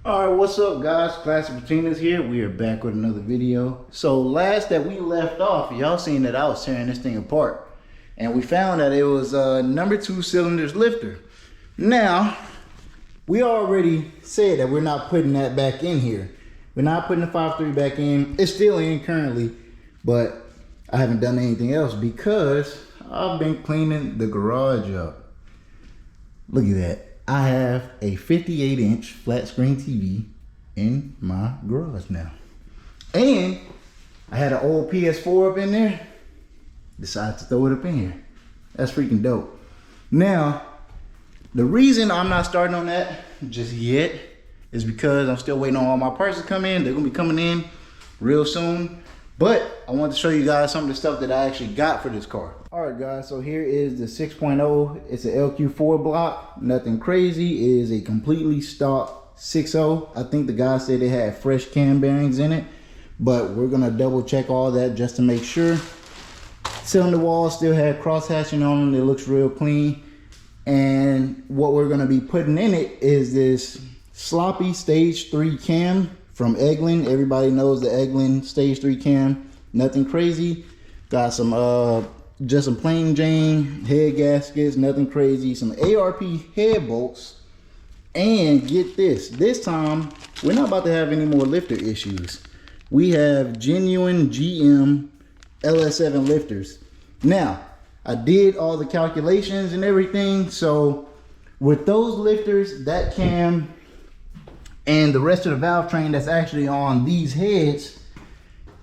All right, what's up guys? Classic Patina's here. We are back with another video. So last that we left off, y'all seen that I was tearing this thing apart. And we found that it was a number 2 cylinders lifter. Now, we already said that we're not putting that back in here. We're not putting the 5.3 back in. It's still in currently, but I haven't done anything else because I've been cleaning the garage up. Look at that. I have a 58-inch flat screen TV in my garage now. And I had an old PS4 up in there. Decided to throw it up in here. That's freaking dope. Now, the reason I'm not starting on that just yet is because I'm still waiting on all my parts to come in. They're gonna be coming in real soon. But I want to show you guys some of the stuff that I actually got for this car. All right guys, so here is the 6.0. It's an LQ4 block, nothing crazy. It is a completely stock 6.0. I think the guy said it had fresh cam bearings in it, but we're gonna double check all that just to make sure. Cylinder walls still had cross hatching on them. It looks real clean. And what we're gonna be putting in it is this sloppy stage 3 cam from Eglin. Everybody knows the Eglin stage 3 cam. Nothing crazy. Got some just some plain Jane head gaskets, nothing crazy. Some ARP head bolts. And get this time we're not about to have any more lifter issues. We have genuine GM LS7 lifters. Now, I did all the calculations and everything. So with those lifters, that cam, and the rest of the valve train that's actually on these heads,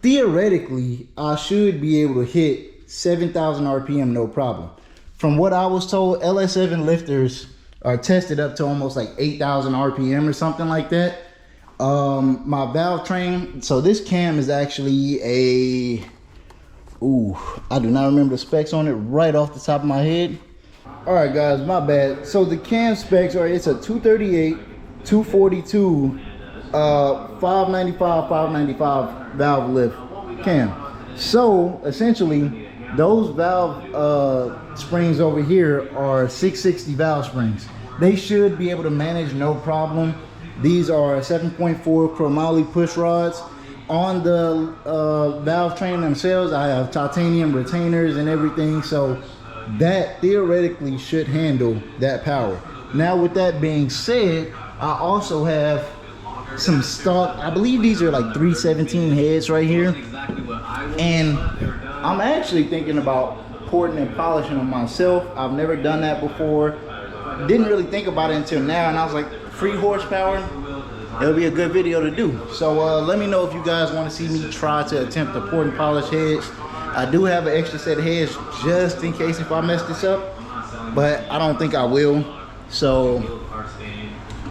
theoretically, I should be able to hit 7,000 RPM, no problem. From what I was told, LS7 lifters are tested up to almost like 8,000 RPM or something like that. My valve train, so this cam is actually a, I do not remember the specs on it right off the top of my head. All right guys, my bad. So the cam specs are, it's a 238, 242, 595 valve lift cam. So essentially those valve springs over here are 660 valve springs. They should be able to manage no problem. These are 7.4 chromoly push rods. On the valve train themselves, I have titanium retainers and everything, so that theoretically should handle that power. Now with that being said, I also have some stock, I believe these are like 317 heads right here, and I'm actually thinking about porting and polishing them myself. I've never done that before, didn't really think about it until now, and I was like, free horsepower, it'll be a good video to do. So let me know if you guys want to see me try to attempt to port and polish heads. I do have an extra set of heads just in case if I mess this up, but I don't think I will. So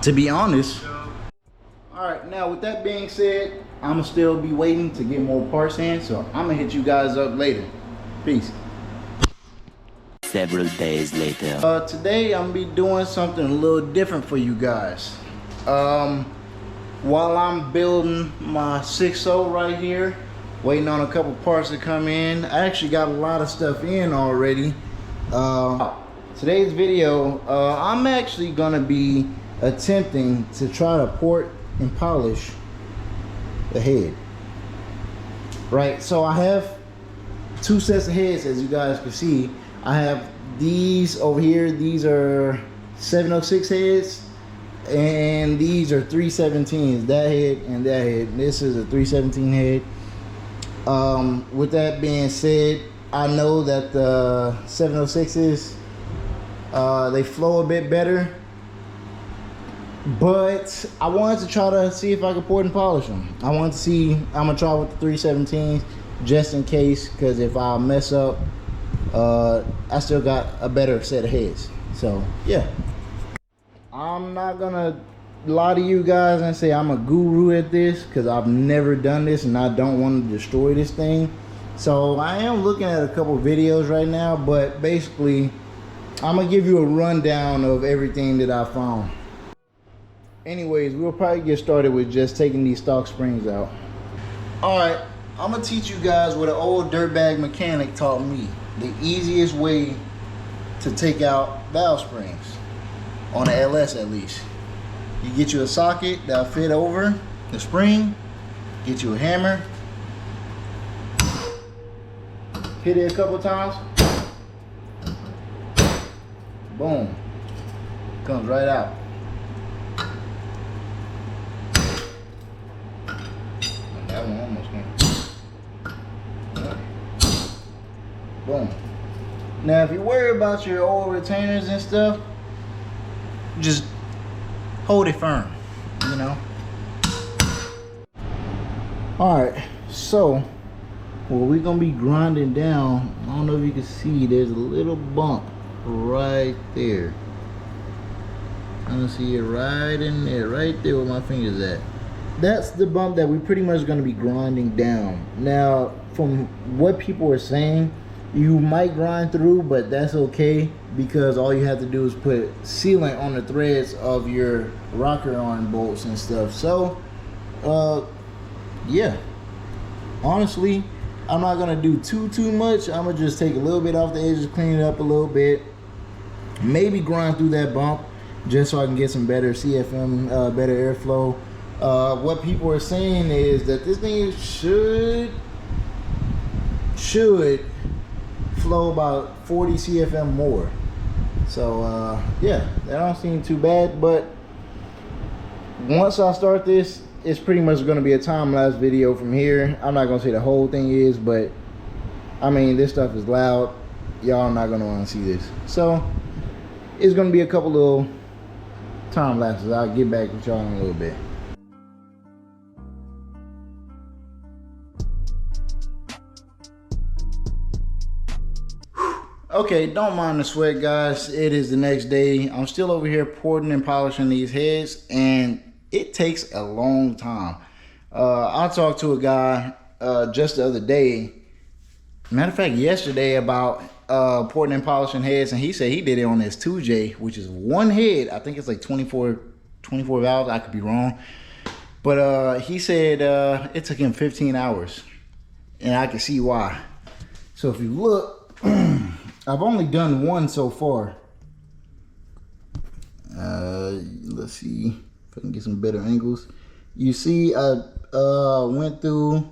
to be honest, all right, now with that being said, I'm gonna still be waiting to get more parts in, so I'm gonna hit you guys up later. Peace. Several days later. Today I'm gonna be doing something a little different for you guys. While I'm building my 6.0 right here, waiting on a couple parts to come in, I actually got a lot of stuff in already. Today's video, I'm actually gonna be attempting to try to port and polish the head. Right, so I have 2 sets of heads, as you guys can see. I have these over here. These are 706 heads, and these are 317s. That head and that head. This is a 317 head. With that being said, I know that the 706s, they flow a bit better, but I wanted to try to see if I could port and polish them. I want to see, I'm gonna try with the 317s just in case, because if I mess up, I still got a better set of heads. So yeah, I'm not gonna lie to you guys and say I'm a guru at this, because I've never done this and I don't want to destroy this thing. So I am looking at a couple videos right now, but basically I'm gonna give you a rundown of everything that I found. Anyways, we'll probably get started with just taking these stock springs out. All right, I'm gonna teach you guys what an old dirtbag mechanic taught me. The easiest way to take out valve springs, on the LS at least. You get you a socket that'll fit over the spring. Get you a hammer. Hit it a couple times. Boom. Comes right out. That one almost came. Boom. Now, if you worry about your old retainers and stuff, just hold it firm, you know. Alright, so what we're gonna be grinding down, I don't know if you can see, there's a little bump right there. I don't see it right in there, right there where my finger's at. That's the bump that we're pretty much gonna be grinding down. Now, from what people are saying, you might grind through, but that's okay, because all you have to do is put sealant on the threads of your rocker arm bolts and stuff. So yeah, honestly, I'm not gonna do too much. I'm gonna just take a little bit off the edges, clean it up a little bit, maybe grind through that bump just so I can get some better CFM, better airflow. What people are saying is that this thing should flow about 40 CFM more. So yeah, that don't seem too bad. But once I start this, it's pretty much going to be a time-lapse video from here. I'm not going to say the whole thing is, but I mean, this stuff is loud. Y'all not going to want to see this. So it's going to be a couple little time lapses. I'll get back with y'all in a little bit. Okay, don't mind the sweat, guys. It is the next day. I'm still over here porting and polishing these heads, and it takes a long time. I talked to a guy just the other day, matter of fact yesterday, about porting and polishing heads, and he said he did it on his 2J, which is one head. I think it's like 24 valves. I could be wrong, but he said it took him 15 hours, and I can see why. So if you look, I've only done one so far. Let's see if I can get some better angles. You see, I went through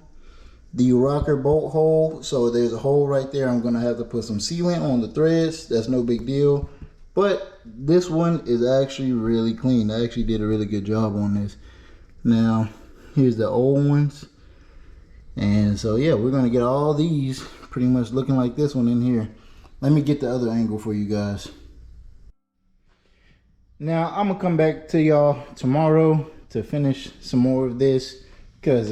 the rocker bolt hole, so there's a hole right there. I'm gonna have to put some sealant on the threads. That's no big deal, but this one is actually really clean. I actually did a really good job on this. Now here's the old ones, and so yeah, we're gonna get all these pretty much looking like this one in here. Let me get the other angle for you guys. Now I'm gonna come back to y'all tomorrow to finish some more of this, because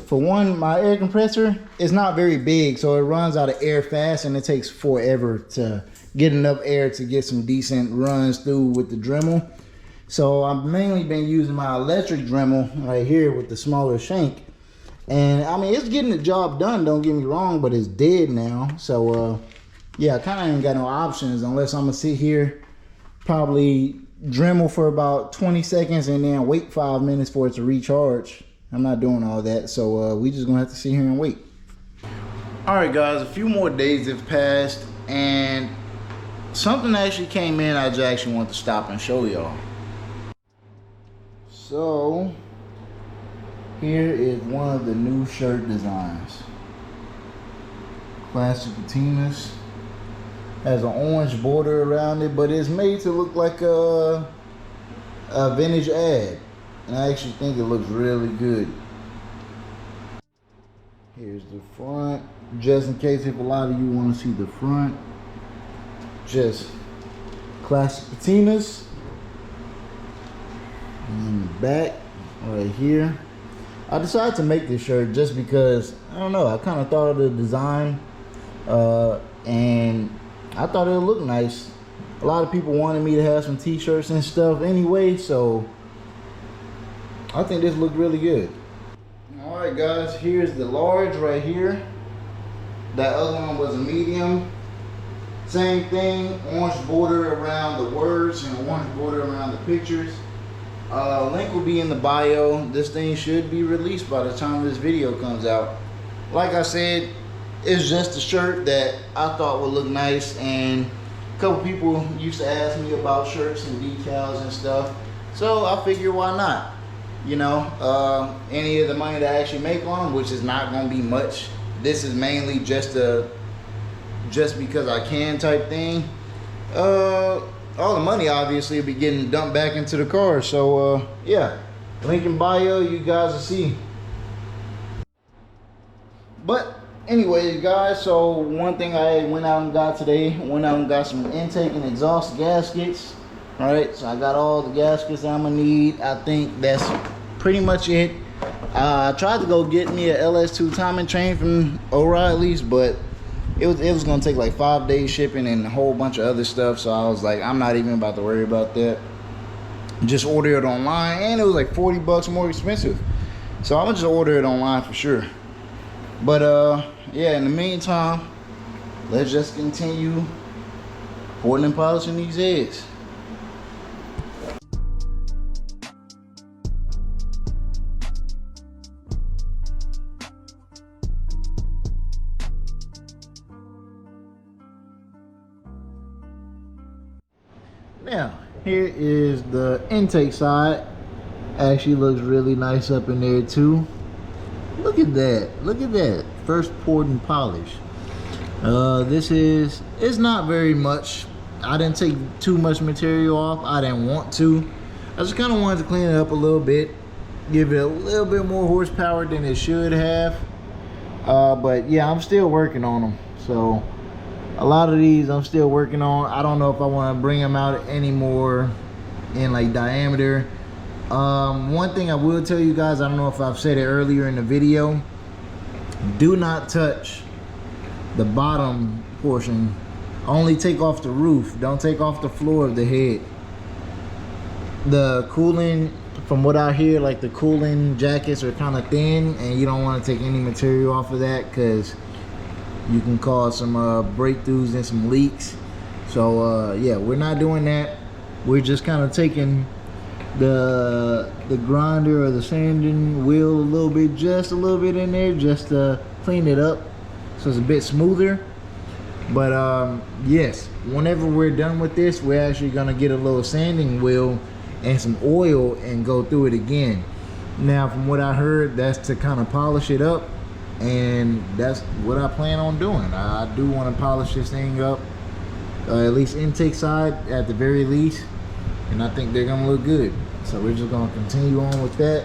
for one, my air compressor is not very big, so it runs out of air fast, and it takes forever to get enough air to get some decent runs through with the Dremel. So I've mainly been using my electric Dremel right here with the smaller shank, and I mean, it's getting the job done, don't get me wrong, but it's dead now. So yeah, I kind of ain't got no options unless I'm gonna sit here, probably Dremel for about 20 seconds and then wait 5 minutes for it to recharge. I'm not doing all that, so we just gonna have to sit here and wait. All right, guys, a few more days have passed, and something actually came in I just actually want to stop and show y'all. So here is one of the new shirt designs. Classic patinas. Has an orange border around it, but it's made to look like a vintage ad. And I actually think it looks really good. Here's the front, just in case if a lot of you want to see the front. Just classic patinas. And the back, right here. I decided to make this shirt just because, I don't know, I kind of thought of the design, and I thought it would look nice. A lot of people wanted me to have some t-shirts and stuff anyway, so I think this looked really good. All right, guys, here's the large right here. That other one was a medium. Same thing, orange border around the words and orange border around the pictures. Link will be in the bio. This thing should be released by the time this video comes out. Like I said, it's just a shirt that I thought would look nice, and couple people used to ask me about shirts and decals and stuff, so I figured why not. You know, any of the money that I actually make on them, which is not gonna be much. This is mainly just because I can type thing. All the money obviously will be getting dumped back into the car. So yeah, link in bio, you guys will see. But anyways, guys, so one thing I went out and got today, some intake and exhaust gaskets. All right, so I got all the gaskets I'm gonna need. I think that's pretty much it. I tried to go get me a LS2 timing chain from O'Reilly's, but it was gonna take like 5 days shipping and a whole bunch of other stuff. So I was like, I'm not even about to worry about that. Just order it online, and it was like 40 bucks more expensive. So I'm gonna just order it online for sure. But yeah, in the meantime, let's just continue porting and polishing these heads. Now, here is the intake side. Actually looks really nice up in there too. Look at that. Look at that. First poured and polished. It's not very much. I didn't take too much material off. I didn't want to. I just kind of wanted to clean it up a little bit. Give it a little bit more horsepower than it should have. But yeah, I'm still working on them. So a lot of these I'm still working on. I don't know if I want to bring them out anymore in like diameter. One thing I will tell you guys, I don't know if I've said it earlier in the video, do not touch the bottom portion. Only take off the roof. Don't take off the floor of the head. The cooling, from what I hear, like the cooling jackets are kind of thin, and you don't want to take any material off of that because you can cause some breakthroughs and some leaks. So yeah, we're not doing that. We're just kind of taking the grinder or the sanding wheel just a little bit in there, just to clean it up so it's a bit smoother. But yes, whenever we're done with this, we're actually gonna get a little sanding wheel and some oil and go through it again. Now, from what I heard, that's to kind of polish it up, and that's what I plan on doing. I do want to polish this thing up, at least intake side at the very least, and I think they're gonna look good. So we're just gonna continue on with that.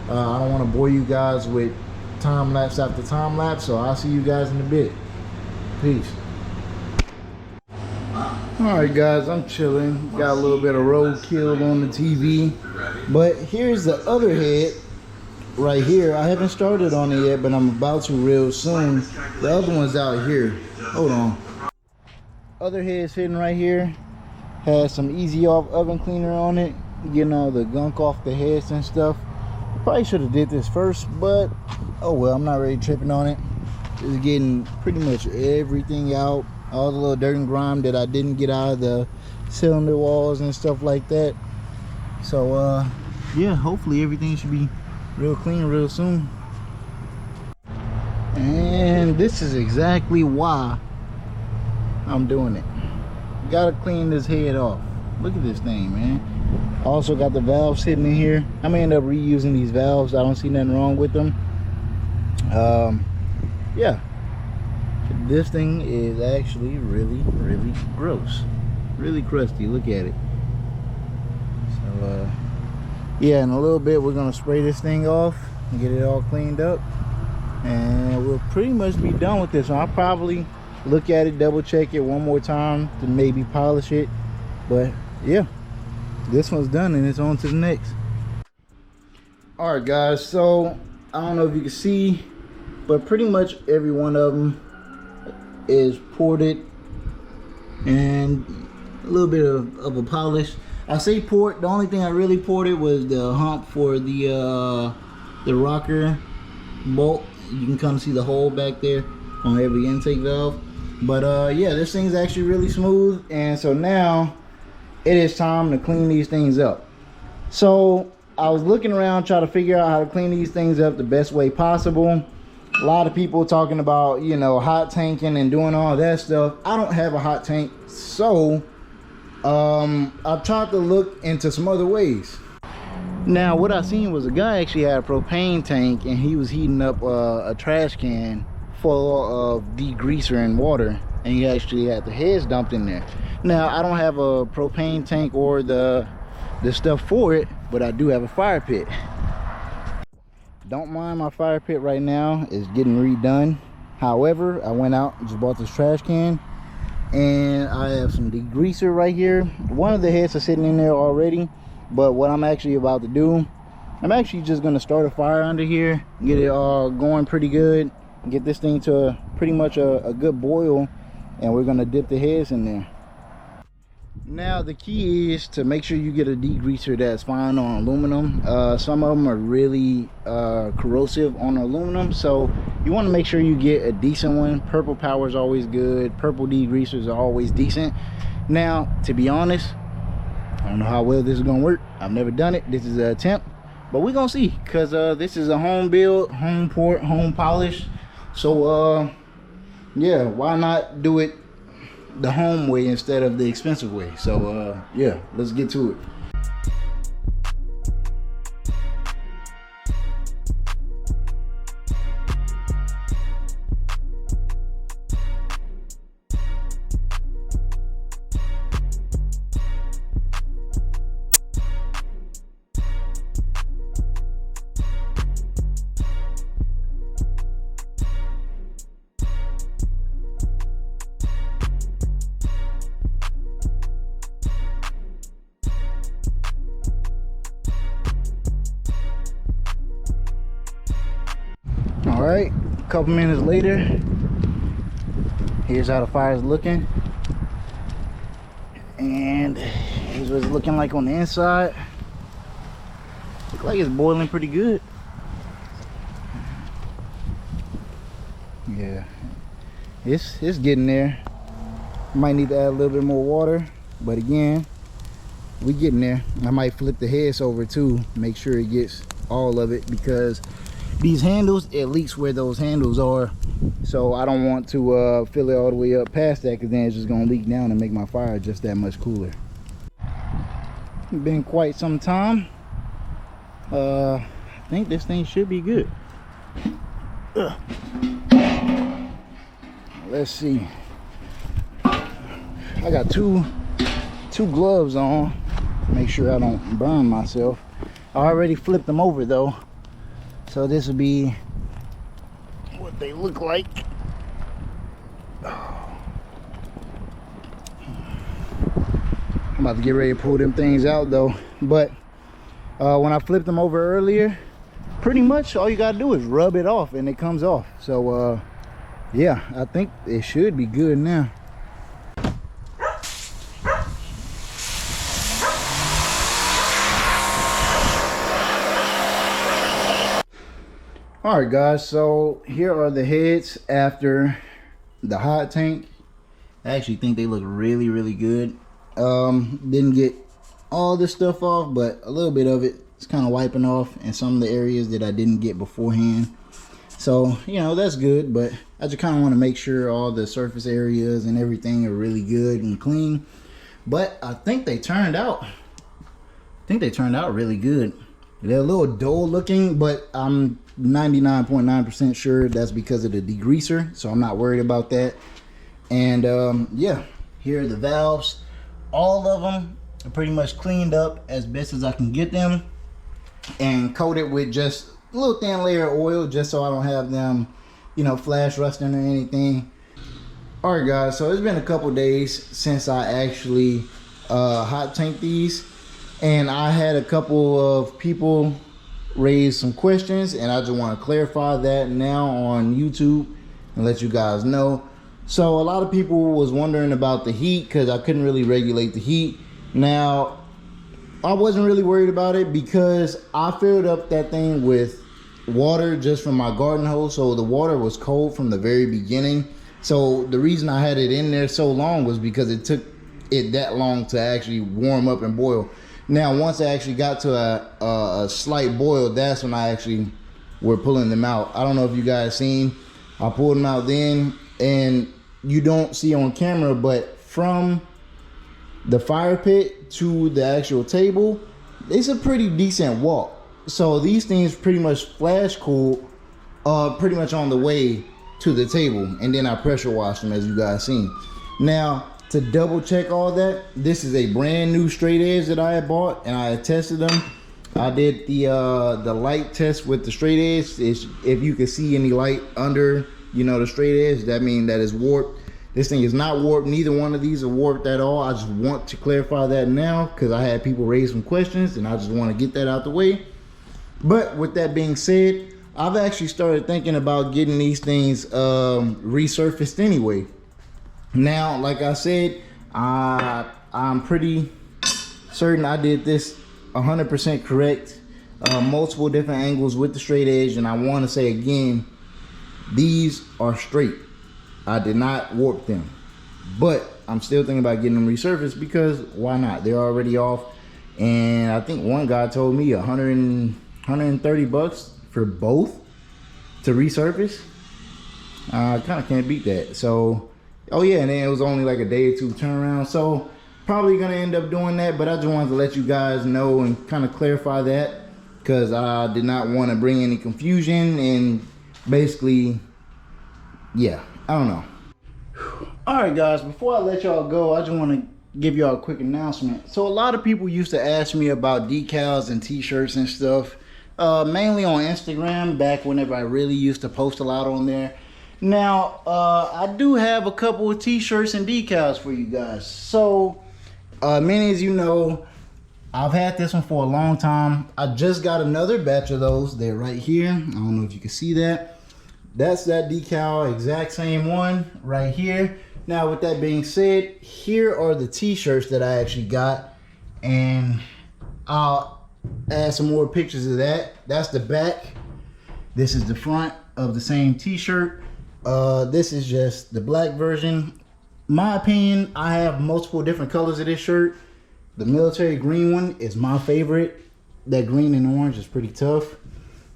I don't want to bore you guys with time lapse after time lapse, so I'll see you guys in a bit. Peace. Alright guys, I'm chilling. Got a little bit of roadkill on the TV, but here's the other head right here. I haven't started on it yet, but I'm about to real soon. The other one's out here. Hold on. Other head's hidden right here. Has some easy off oven cleaner on it, getting all the gunk off the heads and stuff. Probably should have did this first, but oh well, I'm not really tripping on it. Just getting pretty much everything out, all the little dirt and grime that I didn't get out of the cylinder walls and stuff like that. So yeah, hopefully everything should be real clean real soon. And this is exactly why I'm doing it. Gotta clean this head off. Look at this thing, man. Also got the valves sitting in here. I may end up reusing these valves. I don't see nothing wrong with them. Yeah, this thing is actually really gross, really crusty. Look at it. So yeah, in a little bit we're gonna spray this thing off and get it all cleaned up, and we'll pretty much be done with this. So I'll probably look at it, double check it one more time to maybe polish it. But yeah, this one's done and it's on to the next. All right guys, so I don't know if you can see, but pretty much every one of them is ported and a little bit of a polish. I say port, the only thing I really ported was the hump for the rocker bolt. You can kind of see the hole back there on every intake valve. But yeah, this thing's actually really smooth, and so now it is time to clean these things up. So I was looking around trying to figure out how to clean these things up the best way possible, A lot of people talking about, you know, hot tanking and doing all that stuff. I don't have a hot tank, so I've tried to look into some other ways. Now, what I seen was a guy actually had a propane tank, and he was heating up a trash can full of degreaser and water, and he actually had the heads dumped in there. Now, I don't have a propane tank or the stuff for it, but I do have a fire pit. Don't mind my fire pit right now. It's getting redone. However, I went out and just bought this trash can, and I have some degreaser right here. One of the heads are sitting in there already, but what I'm actually about to do, I'm actually just going to start a fire under here, get it all going pretty good, get this thing to pretty much a good boil, and we're going to dip the heads in there. Now, the key is to make sure you get a degreaser that's fine on aluminum. Some of them are really corrosive on aluminum, so you want to make sure you get a decent one. Purple Power is always good. Purple degreasers are always decent. Now, to be honest, I don't know how well this is gonna work. I've never done it. This is an attempt, but we're gonna see, because this is a home build, home port, home polish. So yeah, why not do it the home way instead of the expensive way? So yeah, let's get to it. All right, a couple minutes later, here's how the fire's looking, and here's what it's looking like on the inside. Looks like it's boiling pretty good. Yeah, it's getting there. Might need to add a little bit more water, but again, we getting there. I might flip the heads over too, make sure it gets all of it, because these handles, it leaks where those handles are, so I don't want to fill it all the way up past that, because then it's just gonna leak down and make my fire just that much cooler. It's been quite some time. I think this thing should be good. Let's see. I got two gloves on, make sure I don't burn myself. I already flipped them over though, so this will be what they look like. I'm about to get ready to pull them things out though, but when I flipped them over earlier, pretty much all you gotta do is rub it off and it comes off. So yeah, I think it should be good now. All right guys, so here are the heads after the hot tank. I actually think they look really good. Didn't get all this stuff off, but a little bit of it is kind of wiping off in some of the areas that I didn't get beforehand. So, you know, that's good, but I just kind of want to make sure all the surface areas and everything are really good and clean. But I think they turned out really good. They're a little dull looking, but I'm 99.9% sure that's because of the degreaser, so I'm not worried about that. And yeah, here are the valves. All of them are pretty much cleaned up as best as I can get them, and coated with just a little thin layer of oil, just so I don't have them, you know, flash rusting or anything. All right guys, so it's been a couple days since I actually hot tanked these, and I had a couple of people raise some questions, and I just want to clarify that now on YouTube and let you guys know. So a lot of people was wondering about the heat, because I couldn't really regulate the heat. Now, I wasn't really worried about it because I filled up that thing with water just from my garden hose, so the water was cold from the very beginning. So the reason I had it in there so long was because it took it that long to actually warm up and boil. Now, once I actually got to a slight boil, that's when I actually we're pulling them out. I don't know if you guys seen, I pulled them out then, and you don't see on camera, but from the fire pit to the actual table, it's a pretty decent walk. So these things pretty much flash cooled pretty much on the way to the table, and then I pressure washed them, as you guys seen. Now, to double check all that, this is a brand new straight edge that I had bought, and I had tested them. I did the light test with the straight edge. If you can see any light under, you know, the straight edge, that means that it's warped. This thing is not warped. Neither one of these are warped at all. I just want to clarify that now, because I had people raise some questions, and I just want to get that out the way. But with that being said, I've actually started thinking about getting these things resurfaced anyway. Now, like I said, I'm pretty certain I did this 100% correct. Multiple different angles with the straight edge, and I want to say again, these are straight. I did not warp them, but I'm still thinking about getting them resurfaced, because why not? They're already off, and I think one guy told me 130 bucks for both to resurface. I kind of can't beat that. So, oh yeah, and then it was only like a day or two turnaround. So probably gonna end up doing that, but I just wanted to let you guys know and kind of clarify that, because I did not want to bring any confusion, and basically, yeah, I don't know. All right, guys, before I let y'all go, I just want to give y'all a quick announcement. So a lot of people used to ask me about decals and t-shirts and stuff, mainly on Instagram, back whenever I really used to post a lot on there. Now, I do have a couple of t-shirts and decals for you guys. So, many as you know, I've had this one for a long time. I just got another batch of those. They're right here. I don't know if you can see that. That's that decal, exact same one right here. Now, with that being said, here are the t-shirts that I actually got, and I'll add some more pictures of that. That's the back. This is the front of the same t-shirt. This is just the black version. My opinion, I have multiple different colors of this shirt. The military green one is my favorite. That green and orange is pretty tough.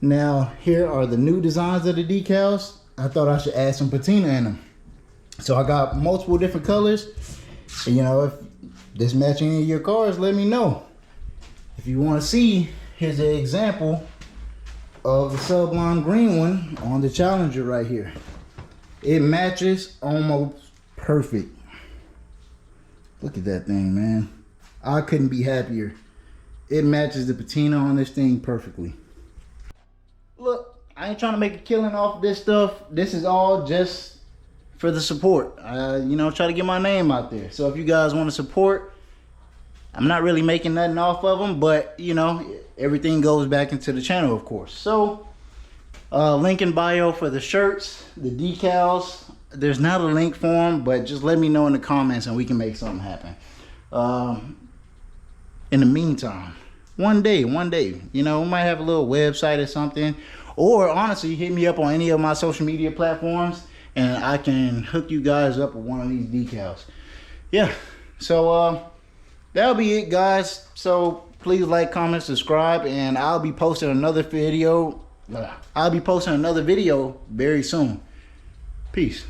Now, here are the new designs of the decals. I thought I should add some patina in them. So I got multiple different colors. And, you know, if this match any of your cars, let me know. If you want to see, here's an example of the Sublime green one on the Challenger right here. It matches almost perfect. Look at that thing, man. I couldn't be happier. It matches the patina on this thing perfectly. Look, I ain't trying to make a killing off of this stuff. This is all just for the support. You know, try to get my name out there. So if you guys want to support, I'm not really making nothing off of them, but you know, everything goes back into the channel, of course. So link in bio for the shirts, the decals. There's not a link for them, but just let me know in the comments and we can make something happen. In the meantime, one day, you know, we might have a little website or something, or honestly, hit me up on any of my social media platforms and I can hook you guys up with one of these decals. Yeah, so that'll be it, guys. So please like, comment, subscribe, and I'll be posting another video very soon. Peace.